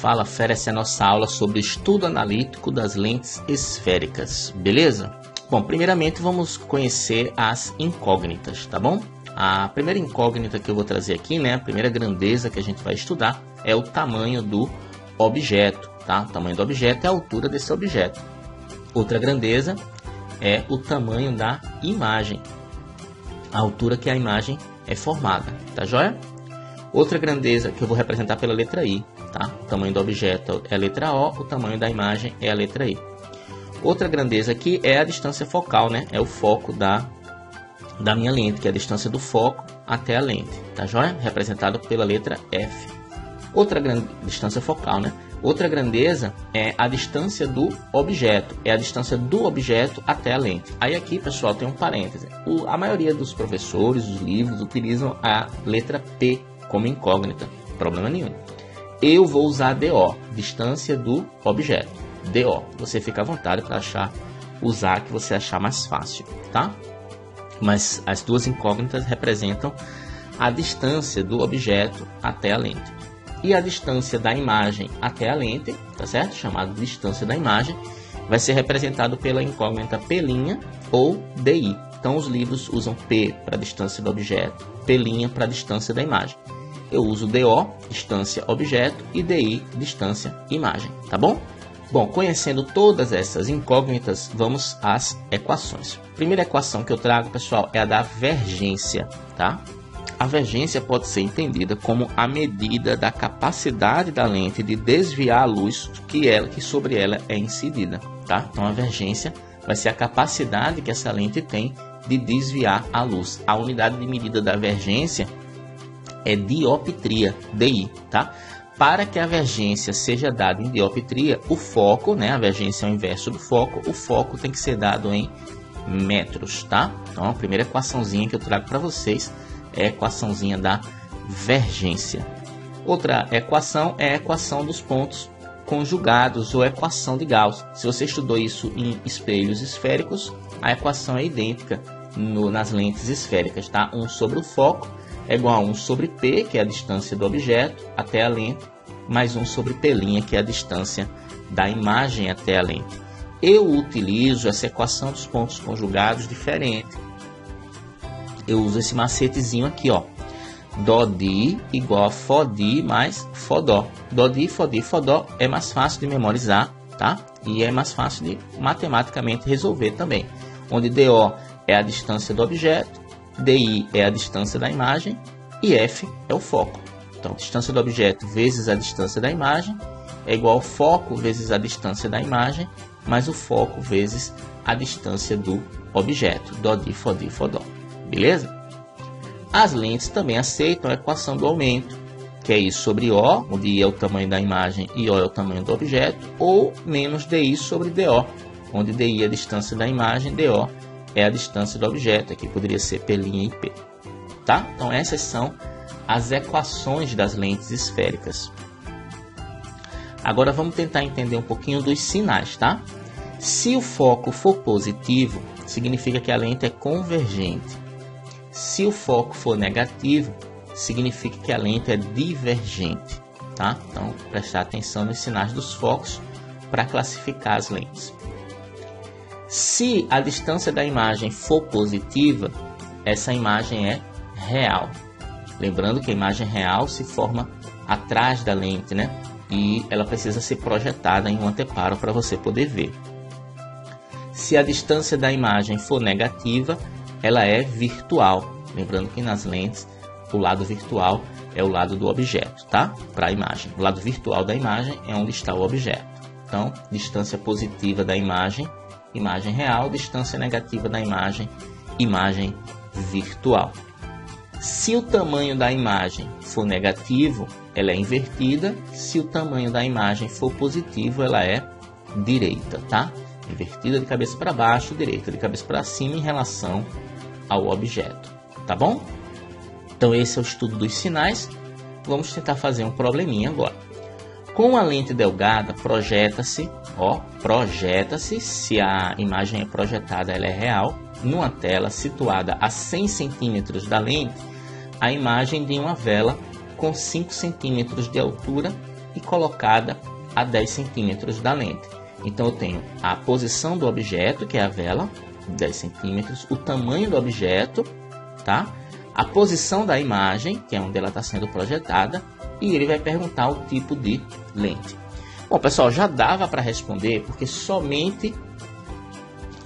fala oferece a nossa aula sobre o estudo analítico das lentes esféricas, beleza? Bom, primeiramente vamos conhecer as incógnitas, tá bom? A primeira incógnita que eu vou trazer aqui, né, a primeira grandeza que a gente vai estudar é o tamanho do objeto, tá? O tamanho do objeto é a altura desse objeto. Outra grandeza é o tamanho da imagem, a altura que a imagem é formada, tá joia? Outra grandeza que eu vou representar pela letra I, tá? O tamanho do objeto é a letra O, o tamanho da imagem é a letra I. Outra grandeza aqui é a distância focal, né? É o foco da minha lente, que é a distância do foco até a lente, tá joia? Representado pela letra F. Outra distância focal, né? Outra grandeza é a distância do objeto, é a distância do objeto até a lente. Aí aqui, pessoal, tem um parêntese. A maioria dos professores, os livros, utilizam a letra P como incógnita, problema nenhum. Eu vou usar DO, distância do objeto, DO. Você fica à vontade para usar que você achar mais fácil, tá? Mas as duas incógnitas representam a distância do objeto até a lente. E a distância da imagem até a lente, tá certo? Chamada distância da imagem, vai ser representado pela incógnita P' ou DI. Então os livros usam P para a distância do objeto, P' para a distância da imagem. Eu uso DO, distância objeto, e DI, distância imagem, tá bom? Bom, conhecendo todas essas incógnitas, vamos às equações. A primeira equação que eu trago, pessoal, é a da vergência, tá? A vergência pode ser entendida como a medida da capacidade da lente de desviar a luz que sobre ela é incidida, tá? Então a vergência vai ser a capacidade que essa lente tem de desviar a luz. A unidade de medida da vergência é dioptria, DI, tá? Para que a vergência seja dada em dioptria, o foco, né, a vergência é o inverso do foco, o foco tem que ser dado em metros, tá? Então a primeira equaçãozinha que eu trago para vocês é a equaçãozinha da vergência. Outra equação é a equação dos pontos conjugados, ou equação de Gauss. Se você estudou isso em espelhos esféricos, a equação é idêntica nas lentes esféricas, tá? 1 sobre o foco é igual a 1 sobre P, que é a distância do objeto até a lente, mais 1 sobre P', que é a distância da imagem até a lente. Eu utilizo essa equação dos pontos conjugados diferente. Eu uso esse macetezinho aqui, ó. Dodi igual a Fodi mais Fodó. Dodi, Fodi, Fodó é mais fácil de memorizar, tá? E é mais fácil de matematicamente resolver também. Onde DO é a distância do objeto, DI é a distância da imagem e F é o foco. Então, distância do objeto vezes a distância da imagem é igual ao foco vezes a distância da imagem, mais o foco vezes a distância do objeto. Dodi, Fodi, Fodó. Beleza? As lentes também aceitam a equação do aumento, que é I sobre O, onde I é o tamanho da imagem e O é o tamanho do objeto, ou menos DI sobre DO, onde DI é a distância da imagem, DO é a distância do objeto, aqui poderia ser P' e P. Tá? Então essas são as equações das lentes esféricas. Agora vamos tentar entender um pouquinho dos sinais, tá? Se o foco for positivo, significa que a lente é convergente. Se o foco for negativo, significa que a lente é divergente, tá? Então, prestar atenção nos sinais dos focos para classificar as lentes. Se a distância da imagem for positiva, essa imagem é real. Lembrando que a imagem real se forma atrás da lente, né? E ela precisa ser projetada em um anteparo para você poder ver. Se a distância da imagem for negativa, ela é virtual. Lembrando que nas lentes, o lado virtual é o lado do objeto, tá? Para a imagem. O lado virtual da imagem é onde está o objeto. Então, distância positiva da imagem, imagem real, distância negativa da imagem, imagem virtual. Se o tamanho da imagem for negativo, ela é invertida. Se o tamanho da imagem for positivo, ela é direita, tá? Invertida de cabeça para baixo, direita de cabeça para cima em relação ao objeto, tá bom? Então esse é o estudo dos sinais. Vamos tentar fazer um probleminha agora. Com a lente delgada, projeta-se, se a imagem é projetada, ela é real, numa tela situada a 100 centímetros da lente, a imagem de uma vela com 5 centímetros de altura e colocada a 10 centímetros da lente. Então eu tenho a posição do objeto, que é a vela, 10 centímetros, o tamanho do objeto, tá? A posição da imagem, que é onde ela está sendo projetada, e ele vai perguntar o tipo de lente. Bom, pessoal, já dava para responder, porque somente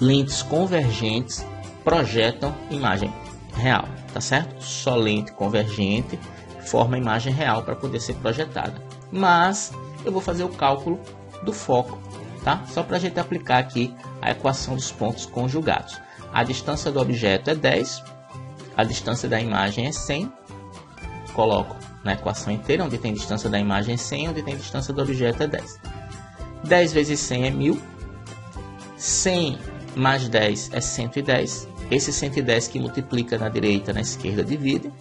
lentes convergentes projetam imagem real, tá certo? Só lente convergente forma imagem real para poder ser projetada. Mas eu vou fazer o cálculo do foco, tá? Só para a gente aplicar aqui a equação dos pontos conjugados. A distância do objeto é 10, a distância da imagem é 100. Coloco na equação inteira, onde tem distância da imagem é 100, onde tem distância do objeto é 10. 10 vezes 100 é 1000. 100 mais 10 é 110. Esse 110 que multiplica na direita e na esquerda divide.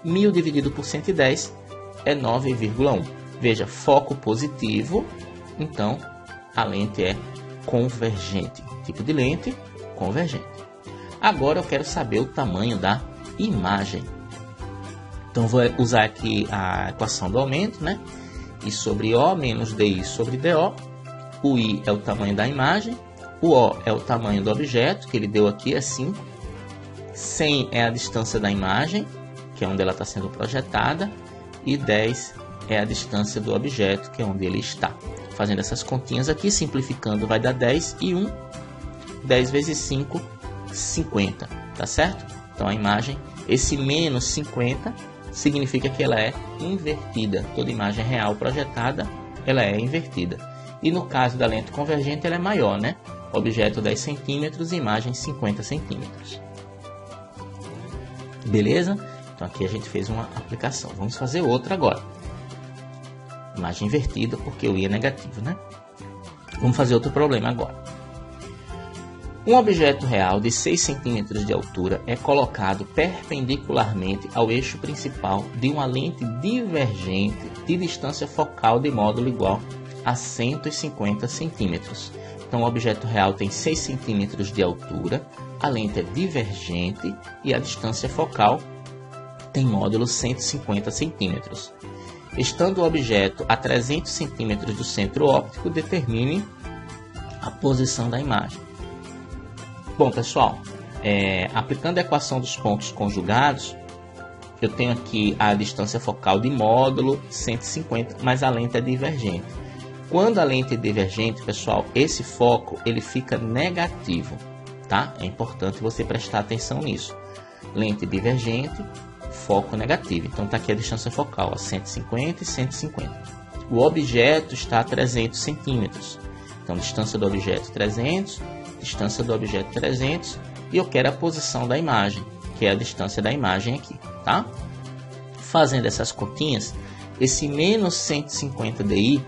1000 dividido por 110 é 9,1. Veja, foco positivo, então a lente é convergente. Tipo de lente, convergente. Agora eu quero saber o tamanho da imagem. Então vou usar aqui a equação do aumento, né? I sobre O menos DI sobre DO. O I é o tamanho da imagem. O O é o tamanho do objeto, que ele deu aqui é 5. 100 é a distância da imagem, que é onde ela está sendo projetada. E 10 é a distância do objeto, que é onde ele está. Fazendo essas continhas aqui, simplificando, vai dar 10 e 1. 10 vezes 5, 50, tá certo? Então a imagem, esse menos 50, significa que ela é invertida. Toda imagem real projetada, ela é invertida. E no caso da lente convergente, ela é maior, né? Objeto 10 centímetros, imagem 50 centímetros. Beleza? Então aqui a gente fez uma aplicação. Vamos fazer outra agora. Imagem invertida, porque o I é negativo, né? Vamos fazer outro problema agora. Um objeto real de 6 centímetros de altura é colocado perpendicularmente ao eixo principal de uma lente divergente de distância focal de módulo igual a 150 centímetros. Então o objeto real tem 6 centímetros de altura, a lente é divergente e a distância focal tem módulo 150 centímetros. Estando o objeto a 300 centímetros do centro óptico, determine a posição da imagem. Bom, pessoal, aplicando a equação dos pontos conjugados, eu tenho aqui a distância focal de módulo 150, mas a lente é divergente. Quando a lente é divergente, pessoal, esse foco ele fica negativo, tá? É importante você prestar atenção nisso. Lente divergente, foco negativo. Então está aqui a distância focal, a 150 e 150. O objeto está a 300 centímetros. Então, distância do objeto 300, distância do objeto 300, e eu quero a posição da imagem, que é a distância da imagem aqui, tá? Fazendo essas continhas, esse menos 150 DI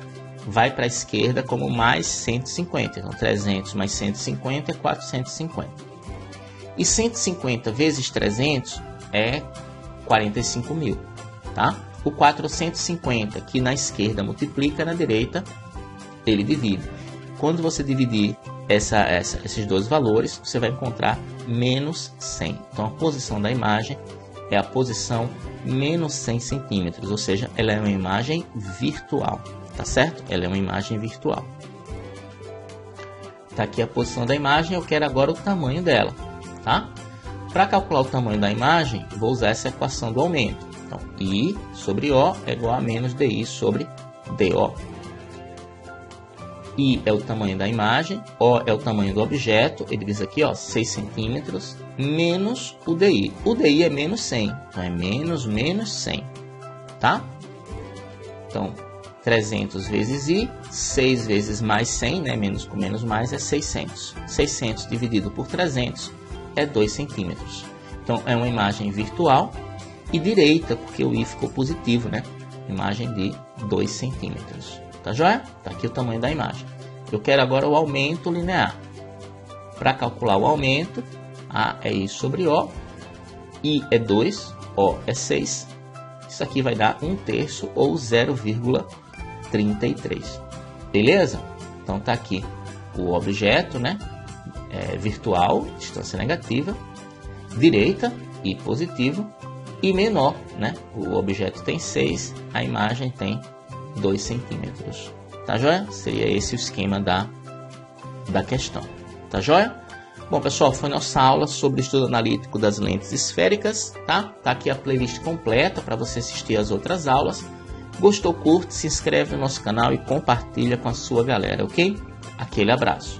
vai para a esquerda como mais 150. Então, 300 mais 150 é 450. E 150 vezes 300 é 45 mil, tá? O 450 que na esquerda multiplica, na direita ele divide. Quando você dividir esses dois valores, você vai encontrar menos 100. Então a posição da imagem é a posição menos 100 centímetros, ou seja, ela é uma imagem virtual, tá certo? Ela é uma imagem virtual. Tá aqui a posição da imagem, eu quero agora o tamanho dela, tá? Para calcular o tamanho da imagem, vou usar essa equação do aumento. Então, I sobre O é igual a menos DI sobre DO. I é o tamanho da imagem, O é o tamanho do objeto, ele diz aqui, ó, 6 centímetros, menos o DI. O DI é menos 100, então é menos 100, tá? Então, 300 vezes I, 6 vezes mais 100, né? Menos com menos mais é 600. 600 dividido por 300 é 2 centímetros. Então, é uma imagem virtual e direita, porque o I ficou positivo, né? Imagem de 2 centímetros. Tá joia? Tá aqui o tamanho da imagem. Eu quero agora o aumento linear. Para calcular o aumento, A é I sobre O, I é 2, O é 6. Isso aqui vai dar 1/3 ou 0,33. Beleza? Então tá aqui o objeto, né? Virtual, distância negativa, direita, I positivo, e menor, né? O objeto tem 6, a imagem tem 2 centímetros. Tá joia? Seria esse o esquema da questão. Tá joia? Bom, pessoal, foi nossa aula sobre estudo analítico das lentes esféricas, tá? Tá aqui a playlist completa para você assistir as outras aulas. Gostou, curte, se inscreve no nosso canal e compartilha com a sua galera, ok? Aquele abraço.